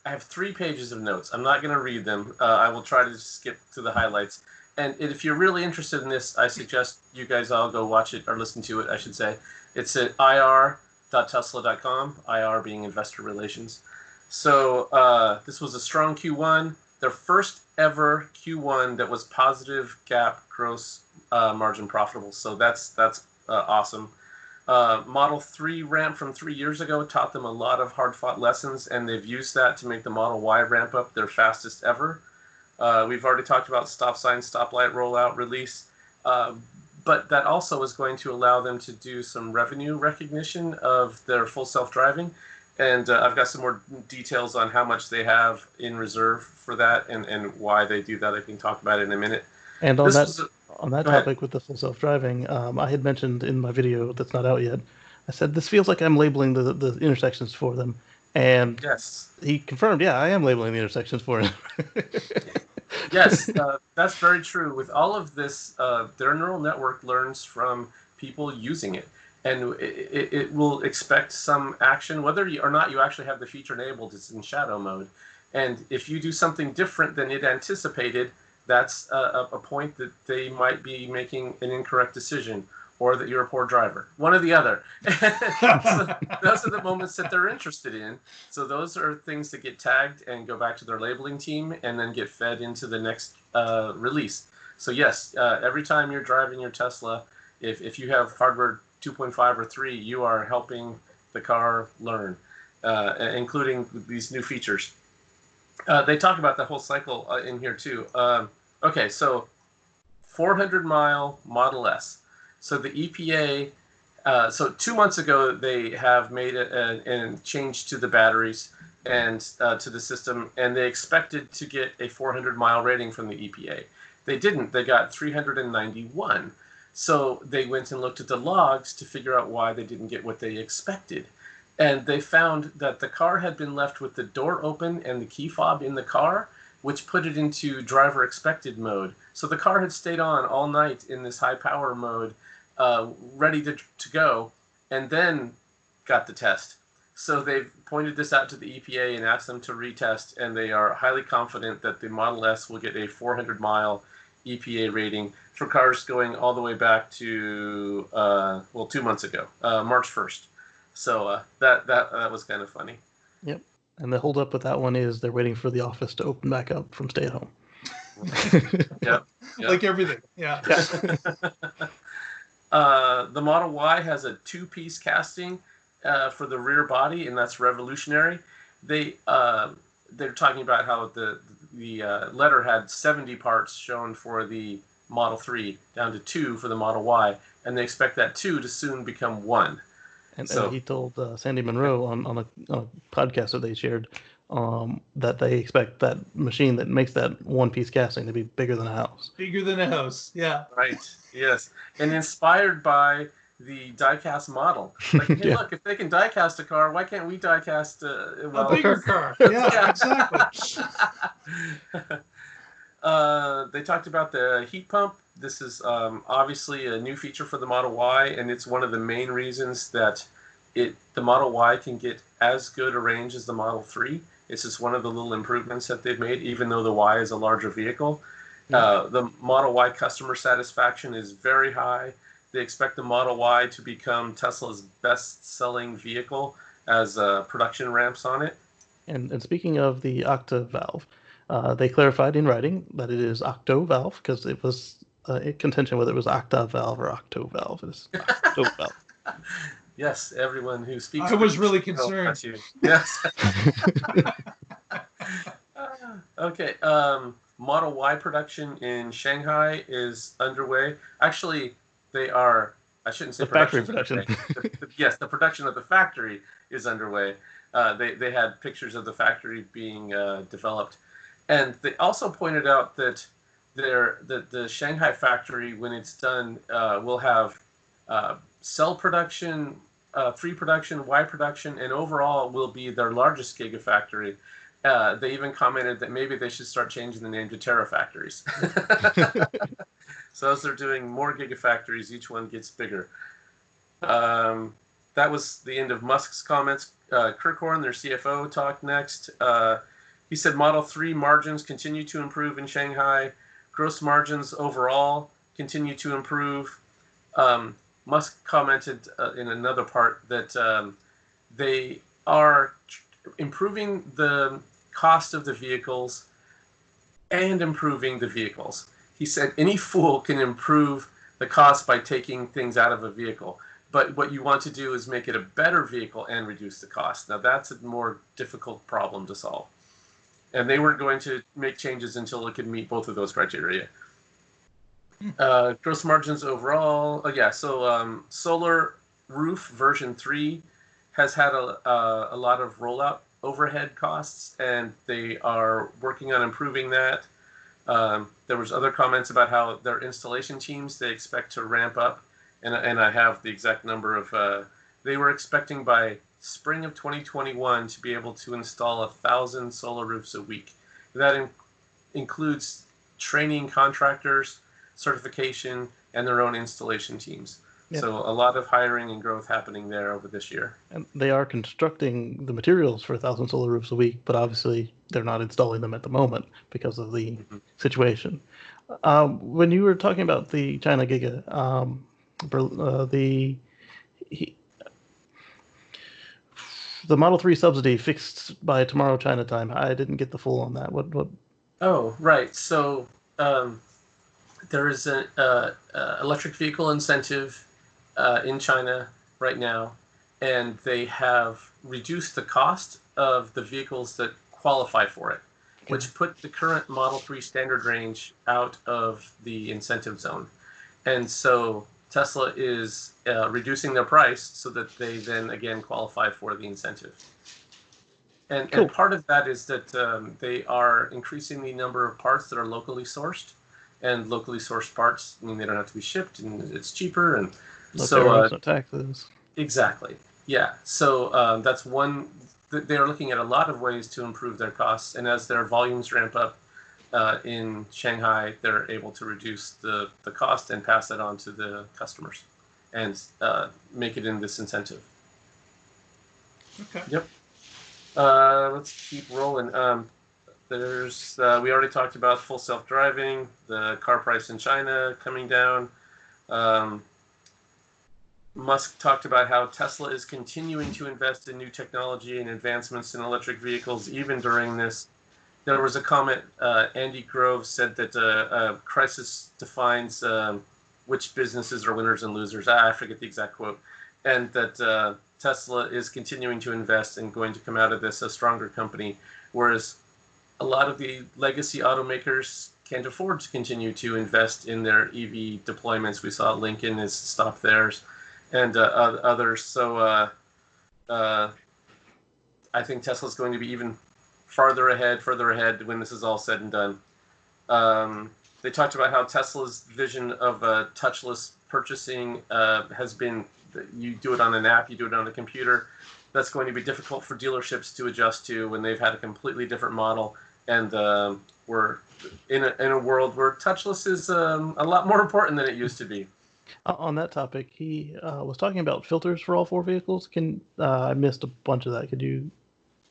I have 3 pages of notes. I'm not going to read them. I will try to skip to the highlights. And if you're really interested in this, I suggest you guys all go watch it or listen to it, I should say. It's at ir.tesla.com, IR being investor relations. So this was a strong Q1, their first ever Q1 that was positive GAAP gross margin profitable. So that's awesome. Model 3 ramp from 3 years ago taught them a lot of hard-fought lessons, and they've used that to make the Model Y ramp up their fastest ever. We've already talked about stop sign, stoplight rollout release, but that also is going to allow them to do some revenue recognition of their full self-driving. And I've got some more details on how much they have in reserve for that and why they do that. I can talk about it in a minute. And on that topic with the full self-driving, I had mentioned in my video that's not out yet, I said, this feels like I'm labeling the intersections for them. And yes, he confirmed, yeah, I am labeling the intersections for him. Yes, that's very true. With all of this, their neural network learns from people using it. And it will expect some action, whether or not you actually have the feature enabled. It's in shadow mode. And if you do something different than it anticipated, that's a point that they might be making an incorrect decision, or that you're a poor driver. One or the other. So those are the moments that they're interested in. So those are things that get tagged and go back to their labeling team and then get fed into the next release. So yes, every time you're driving your Tesla, if you have hardware 2.5 or 3, you are helping the car learn, including these new features. They talk about the whole cycle in here too. Okay, so 400-mile Model S. So the EPA, so 2 months ago, they have made a change to the batteries and to the system, and they expected to get a 400-mile rating from the EPA. They didn't. They got 391. So they went and looked at the logs to figure out why they didn't get what they expected. And they found that the car had been left with the door open and the key fob in the car, which put it into driver expected mode. So the car had stayed on all night in this high power mode, ready to go, and then got the test. So they've pointed this out to the EPA and asked them to retest, and they are highly confident that the Model S will get a 400-mile EPA rating for cars going all the way back to 2 months ago, March 1st. So that was kind of funny. Yep. And the holdup with that one is they're waiting for the office to open back up from stay at home. Yep. Like everything. Yeah. The Model Y has a 2-piece casting for the rear body, and that's revolutionary. They're talking about how the letter had 70 parts shown for the Model 3, down to 2 for the Model Y, and they expect that 2 to soon become 1. And he told Sandy Munro on a podcast that they shared that they expect that machine that makes that 1-piece casting to be bigger than a house. Bigger than a house, yeah. Right, yes. And inspired by the die-cast model. Like, hey, yeah. Look, if they can die-cast a car, why can't we die-cast a bigger car? Yeah, exactly. They talked about the heat pump. This is obviously a new feature for the Model Y, and it's one of the main reasons that the Model Y can get as good a range as the Model 3. It's just one of the little improvements that they've made, even though the Y is a larger vehicle. The Model Y customer satisfaction is very high. They expect the Model Y to become Tesla's best-selling vehicle as production ramps on it. And speaking of the octave valve, they clarified in writing that it is octo valve because it was in contention whether it was octave valve or octo valve. It is octo valve. Yes, everyone who speaks. I was really concerned. Yes. Okay. Model Y production in Shanghai is underway. Actually, they are. I shouldn't say the factory production. Yes, the production of the factory is underway. They had pictures of the factory being developed, and they also pointed out that the Shanghai factory, when it's done, will have cell production 3 production, Y production, and overall will be their largest gigafactory. They even commented that maybe they should start changing the name to Terafactories. So as they're doing more gigafactories, each one gets bigger. That was the end of Musk's comments. Kirkhorn, their CFO, talked next. He said Model 3 margins continue to improve in Shanghai. Gross margins overall continue to improve. Musk commented in another part that they are improving the cost of the vehicles and improving the vehicles. He said any fool can improve the cost by taking things out of a vehicle. But what you want to do is make it a better vehicle and reduce the cost. Now, that's a more difficult problem to solve. And they weren't going to make changes until it could meet both of those criteria. Gross margins overall. Solar Roof version 3 has had a lot of rollout overhead costs, and they are working on improving that. There was other comments about how their installation teams, they expect to ramp up. And I have the exact number of, they were expecting by spring of 2021 to be able to install 1,000 solar roofs a week. That includes training contractors, certification, and their own installation teams. Yeah. So a lot of hiring and growth happening there over this year. And they are constructing the materials for 1,000 solar roofs a week, but obviously they're not installing them at the moment because of the situation. When you were talking about the China Giga, the Model 3 subsidy fixed by tomorrow China time. I didn't get the full on that. What? Oh, right. So there is an electric vehicle incentive in China right now, and they have reduced the cost of the vehicles that qualify for it, which put the current Model 3 standard range out of the incentive zone. And so Tesla is reducing their price so that they then again qualify for the incentive. And part of that is that they are increasing the number of parts that are locally sourced, and locally sourced parts mean they don't have to be shipped and it's cheaper. And no taxes. Exactly. Yeah. So that's one. They are looking at a lot of ways to improve their costs, and as their volumes ramp up in Shanghai, they're able to reduce the cost and pass that on to the customers and make it in this incentive. Okay. Yep. Let's keep rolling. There's we already talked about full self-driving, the car price in China coming down. Musk talked about how Tesla is continuing to invest in new technology and advancements in electric vehicles even during this. There was a comment, Andy Grove said that a crisis defines which businesses are winners and losers. I forget the exact quote. And that Tesla is continuing to invest and going to come out of this a stronger company, whereas a lot of the legacy automakers can't afford to continue to invest in their EV deployments. We saw Lincoln has stopped theirs and others. So I think Tesla's going to be even further ahead when this is all said and done. They talked about how Tesla's vision of touchless purchasing has been, you do it on an app, you do it on a computer. That's going to be difficult for dealerships to adjust to when they've had a completely different model. And we're in a world where touchless is a lot more important than it used to be. On that topic, he was talking about filters for all 4 vehicles. I missed a bunch of that. Could you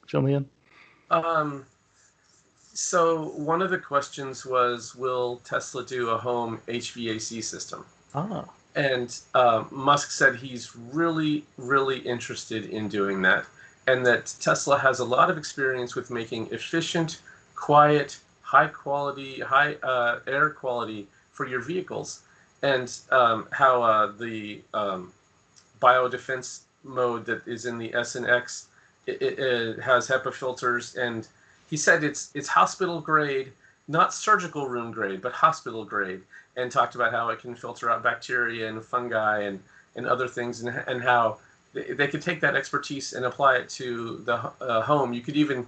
fill me in? So one of the questions was, will Tesla do a home HVAC system? And Musk said he's really, really interested in doing that, and that Tesla has a lot of experience with making efficient, quiet, high quality, high air quality for your vehicles, and how the biodefense mode that is in the S and X, it has HEPA filters, and he said it's hospital grade, not surgical room grade, but hospital grade, and talked about how it can filter out bacteria and fungi and other things, and how they could take that expertise and apply it to the home. You could even,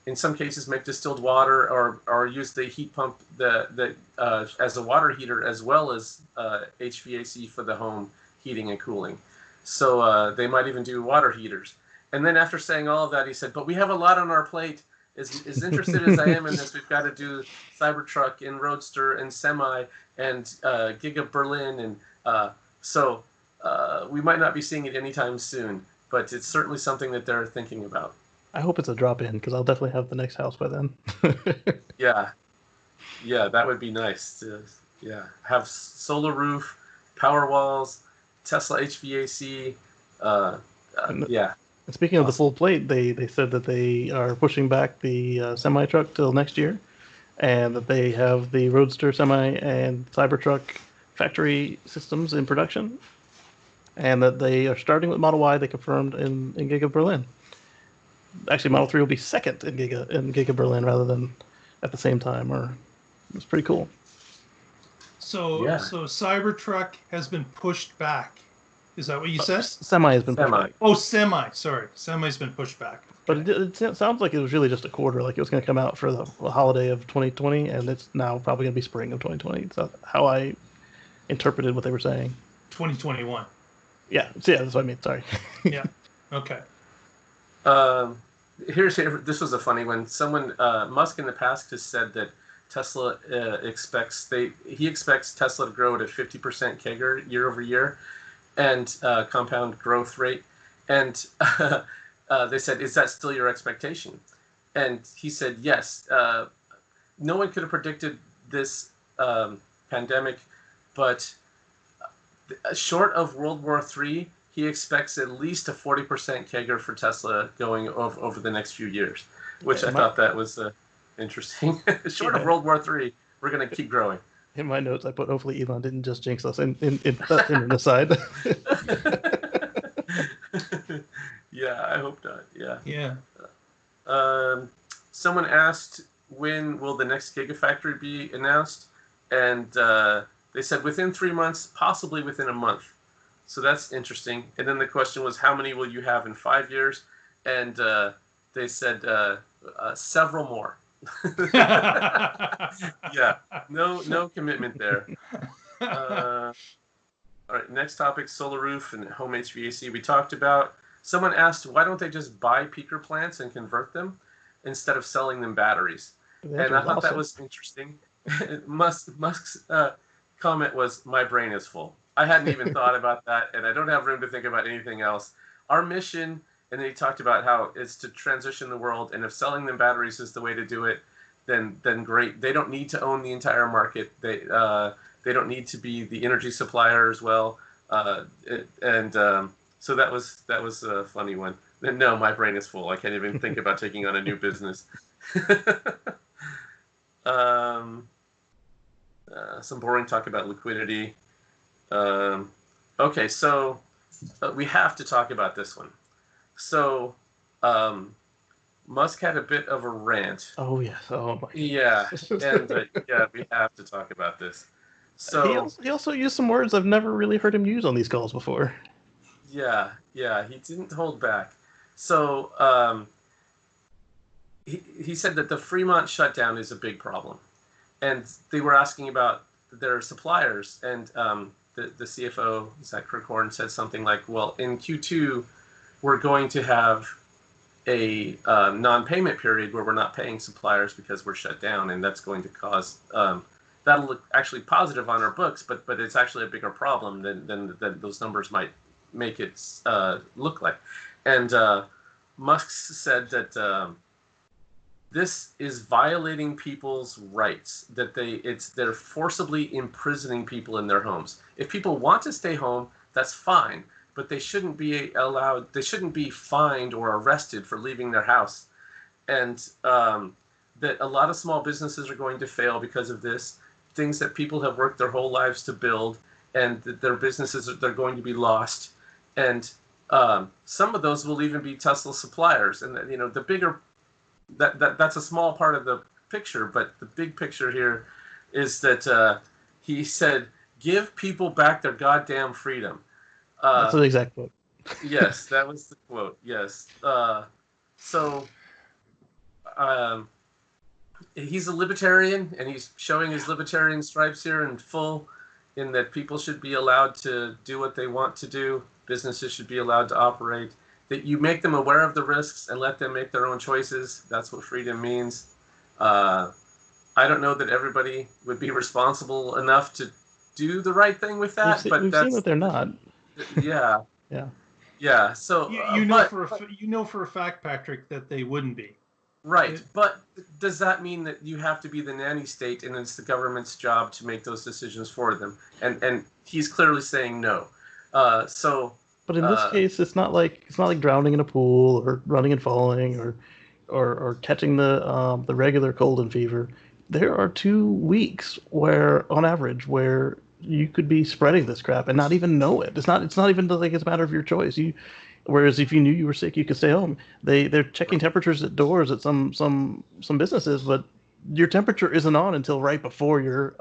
in some cases, make distilled water or use the heat pump as a water heater as well as HVAC for the home heating and cooling. So they might even do water heaters. And then after saying all of that, he said, but we have a lot on our plate. As interested as I am in this, we've got to do CyberTruck and Roadster and Semi and Giga Berlin. And so we might not be seeing it anytime soon, but it's certainly something that they're thinking about. I hope it's a drop-in, because I'll definitely have the next house by then. Yeah, that would be nice. Have solar roof, power walls, Tesla HVAC. Yeah. And speaking of the full plate, they said that they are pushing back the semi-truck till next year, and that they have the Roadster Semi and Cybertruck factory systems in production, and that they are starting with Model Y. They confirmed in Giga Berlin. Actually, Model 3 will be second in Giga Berlin rather than at the same time. Or it's pretty cool. So Cybertruck has been pushed back. Is that what you said? Semi has been pushed back. Oh, Semi. Sorry, Semi's been pushed back. But it sounds like it was really just a quarter. Like it was going to come out for the holiday of 2020, and it's now probably going to be spring of 2020. That's how I interpreted what they were saying. 2021. Yeah. So yeah, that's what I mean. Sorry. Yeah. Okay. This was a funny one. Someone Musk in the past has said that Tesla expects Tesla to grow at a 50% CAGR year over year, and compound growth rate. And they said, "Is that still your expectation?" And he said, "Yes." No one could have predicted this pandemic, but short of World War III, he expects at least a 40% CAGR for Tesla going over the next few years, which I thought that was interesting. Short of World War III, we're going to keep growing. In my notes, I put, hopefully Elon didn't just jinx us in the side. Yeah, I hope not. Yeah. Yeah. Someone asked, when will the next Gigafactory be announced? And they said within 3 months, possibly within a month. So that's interesting. And then the question was, how many will you have in 5 years? And they said several more. Yeah, no commitment there. All right, next topic, solar roof and home HVAC we talked about. Someone asked, why don't they just buy peaker plants and convert them instead of selling them batteries? And I thought that was interesting. Musk's comment was, my brain is full. I hadn't even thought about that, and I don't have room to think about anything else. Our mission, and then he talked about how it's to transition the world, and if selling them batteries is the way to do it, then great. They don't need to own the entire market. They don't need to be the energy supplier as well. So that was a funny one. No, my brain is full. I can't even think about taking on a new business. Some boring talk about liquidity. Okay, so we have to talk about this one. So Musk had a bit of a rant. Oh yes. Oh my. Yeah, and we have to talk about this. So he also used some words I've never really heard him use on these calls before. Yeah, he didn't hold back. So he said that the Fremont shutdown is a big problem, and they were asking about their suppliers, and the CFO Zach Kirkhorn said something like, "Well, in Q2, we're going to have a non-payment period where we're not paying suppliers because we're shut down, and that's going to cause that'll look actually positive on our books, but it's actually a bigger problem than those numbers might make it look like." And Musk said that this is violating people's rights, that they're forcibly imprisoning people in their homes. If people want to stay home, that's fine, but they shouldn't be allowed. They shouldn't be fined or arrested for leaving their house, and that a lot of small businesses are going to fail because of this. Things that people have worked their whole lives to build, and that their businesses they're going to be lost, and some of those will even be Tesla suppliers. And the bigger that's a small part of the picture, but the big picture here is that he said, "Give people back their goddamn freedom." That's the exact quote. Yes, that was the quote. Yes. He's a libertarian, and he's showing his libertarian stripes here in full, in that people should be allowed to do what they want to do. businesses should be allowed to operate. That you make them aware of the risks and let them make their own choices. That's what freedom means. I don't know that everybody would be responsible enough to do the right thing with that, we've seen that they're not. Yeah. Yeah. So you know for a fact, Patrick, that they wouldn't be. Right, but does that mean that you have to be the nanny state and it's the government's job to make those decisions for them? And he's clearly saying no. But in this case, it's not like drowning in a pool or running and falling or catching the regular cold and fever. There are 2 weeks where, on average, where you could be spreading this crap and not even know it. It's not even like it's a matter of your choice. Whereas if you knew you were sick, you could stay home. They're checking temperatures at doors at some businesses, but your temperature isn't on until right before you're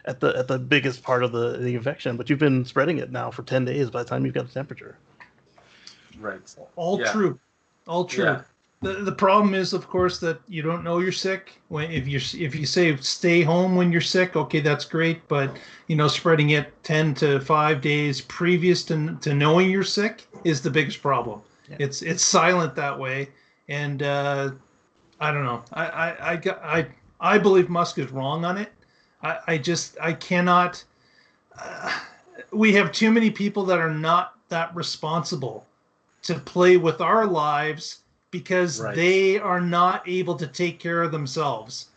at the biggest part of the infection. But you've been spreading it now for 10 days by the time you've got the temperature. Right. All true. Yeah. The problem is, of course, that you don't know you're sick. If you say stay home when you're sick, okay, that's great. But spreading it 10 to 5 days previous to knowing you're sick is the biggest problem. Yeah. It's silent that way, and I don't know. I believe Musk is wrong on it. I cannot. We have too many people that are not that responsible to play with our lives, because they are not able to take care of themselves.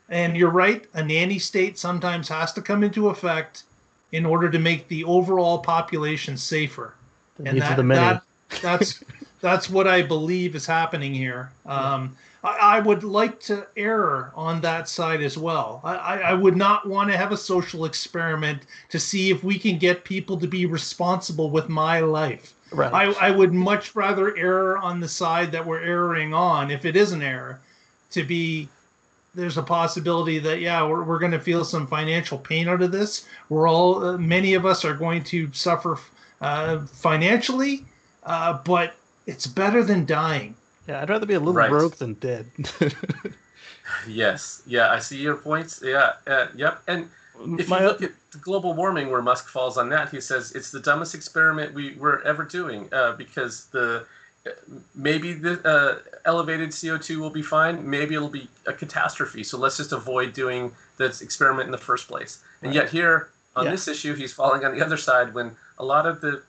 And you're right, a nanny state sometimes has to come into effect in order to make the overall population safer. And that's what I believe is happening here. I would like to err on that side as well. I would not want to have a social experiment to see if we can get people to be responsible with my life. Right. I would much rather err on the side that we're erring on, if it is an error, there's a possibility that, we're going to feel some financial pain out of this. Many of us are going to suffer financially, but it's better than dying. Yeah, I'd rather be a little broke than dead. Yes. Yeah, I see your points. Yeah. Yep. And if you look at global warming, where Musk falls on that, he says it's the dumbest experiment we're ever doing, because maybe the elevated CO2 will be fine. Maybe it'll be a catastrophe. So let's just avoid doing this experiment in the first place. And yet here on this issue, he's falling on the other side, when a lot of the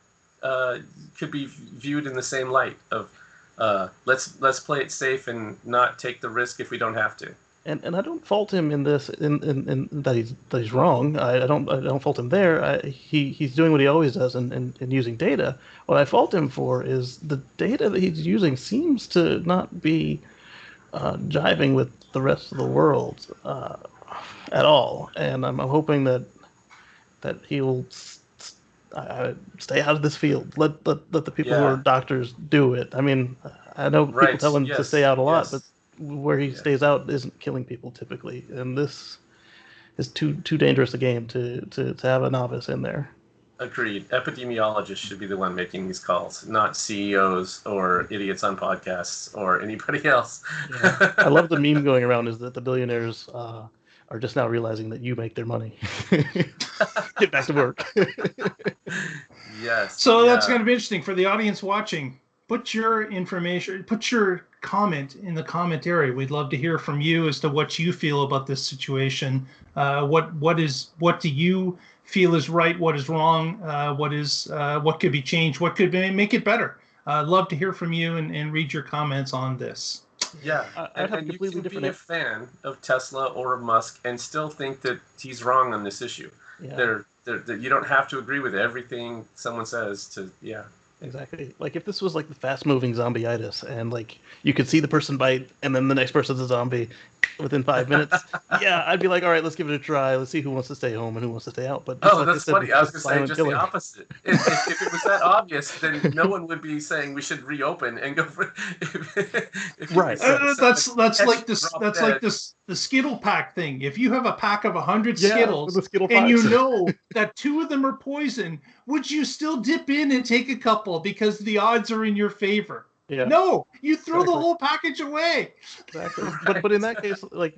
could be viewed in the same light of let's play it safe and not take the risk if we don't have to. And I don't fault him in this, in that he's wrong. I don't fault him there. He's doing what he always does in using data. What I fault him for is the data that he's using seems to not be jiving with the rest of the world at all. And I'm hoping that he will stay out of this field. Let the people who are doctors do it. I mean, I know people tell him to stay out a lot, but where he stays out isn't killing people typically, and this is too dangerous a game to have a novice in there. Agreed. Epidemiologists should be the one making these calls, not CEOs or idiots on podcasts or anybody else. Yeah. I love the meme going around is that the billionaires are just now realizing that you make their money. Get back to work. Yes. So that's going to be interesting for the audience watching. Put your information, put your comment in the comment area. We'd love to hear from you as to what you feel about this situation. What do you feel is right? What is wrong? What could be changed? What could make it better? Love to hear from you and read your comments on this. Yeah, and you can be a fan of Tesla or of Musk and still think that he's wrong on this issue. Yeah. You don't have to agree with everything someone says Exactly. Like if this was like the fast-moving zombie-itis, and like you could see the person bite, and then the next person's a zombie within 5 minutes. I'd be like, all right, let's give it a try. Let's see who wants to stay home and who wants to stay out. But that's funny. I was going to say just the opposite. If it was that obvious, then no one would be saying we should reopen and go for. Right. That's like this. That's like this. The Skittle pack thing. If you have a pack of 100 Skittles and you know that 2 of them are poison, would you still dip in and take a couple because the odds are in your favor? Yeah. No, you throw the whole package away. Exactly. But in that case, like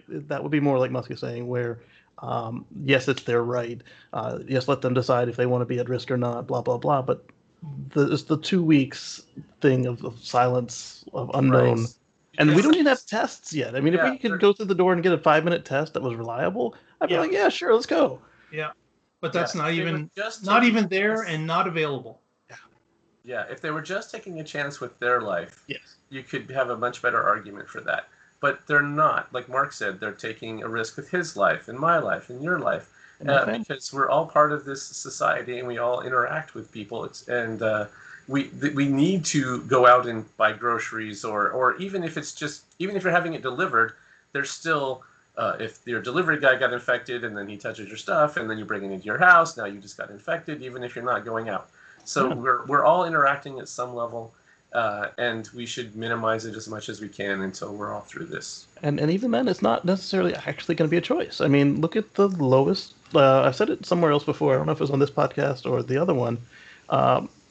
that would be more like Musk is saying, where Yes, it's their right. Yes, let them decide if they want to be at risk or not, blah, blah, blah. But it's the 2 weeks thing of silence, of unknown. Right. And we Yes. don't even have tests yet. I mean, if Yeah, we could go through the door and get a 5-minute test that was reliable, I'd be Yeah. like, yeah, sure, let's go. Yeah, but that's Yeah, not if they were even just not taking even there this- and not available. Yeah, if they were just taking a chance with their life, Yes. you could have a much better argument for that. But they're not. Like Mark said, they're taking a risk with his life and my life and your life. And my family. Because we're all part of this society and we all interact with people. We need to go out and buy groceries, or even if you're having it delivered, there's still if your delivery guy got infected and then he touches your stuff and then you bring it into your house, now you just got infected, even if you're not going out. So Yeah. we're all interacting at some level, and we should minimize it as much as we can until we're all through this. And even then, it's not necessarily actually going to be a choice. I mean, look at the lowest. I've said it somewhere else before. I don't know if it was on this podcast or the other one.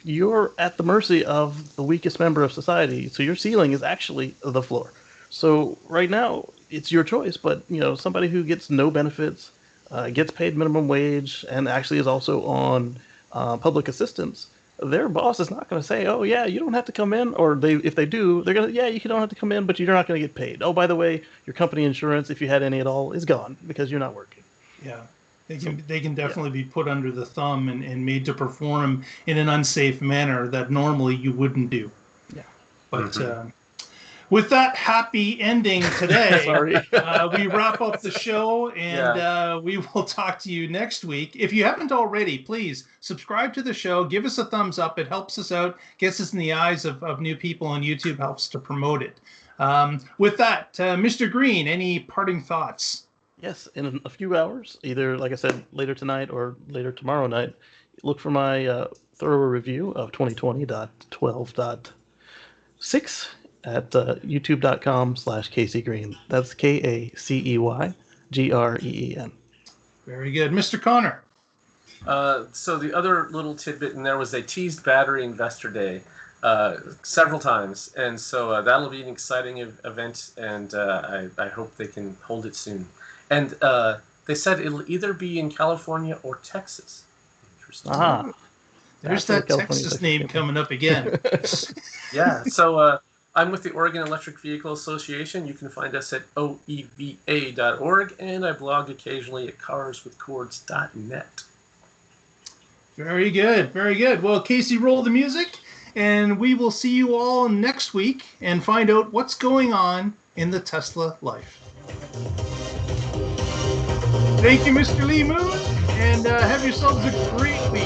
You're at the mercy of the weakest member of society. So your ceiling is actually the floor. So right now, it's your choice. But somebody who gets no benefits, gets paid minimum wage, and actually is also on public assistance, their boss is not going to say, "Oh yeah, you don't have to come in," or if they do, they're going to, "Yeah, you don't have to come in, but you're not going to get paid. Oh, by the way, your company insurance, if you had any at all, is gone because you're not working." Yeah, they can definitely be put under the thumb and made to perform in an unsafe manner that normally you wouldn't do. Yeah, but. With that happy ending today, we wrap up the show, and we will talk to you next week. If you haven't already, please subscribe to the show. Give us a thumbs up. It helps us out, gets us in the eyes of new people on YouTube, helps to promote it. With that, Mr. Green, any parting thoughts? Yes, in a few hours, either, like I said, later tonight or later tomorrow night, look for my thorough review of 2020.12.6. at youtube.com/KCGreen. That's KACEYGREEN. Very good. Mr. Connor. So the other little tidbit in there was they teased Battery Investor Day several times. And so that'll be an exciting event, and I hope they can hold it soon. And they said it'll either be in California or Texas. Interesting. There's that Texas name coming up again. Yeah, so... I'm with the Oregon Electric Vehicle Association. You can find us at oeva.org, and I blog occasionally at carswithcords.net. Very good, very good. Well, Casey, roll the music, and we will see you all next week and find out what's going on in the Tesla life. Thank you, Mr. Lee Moon, and have yourselves a great week.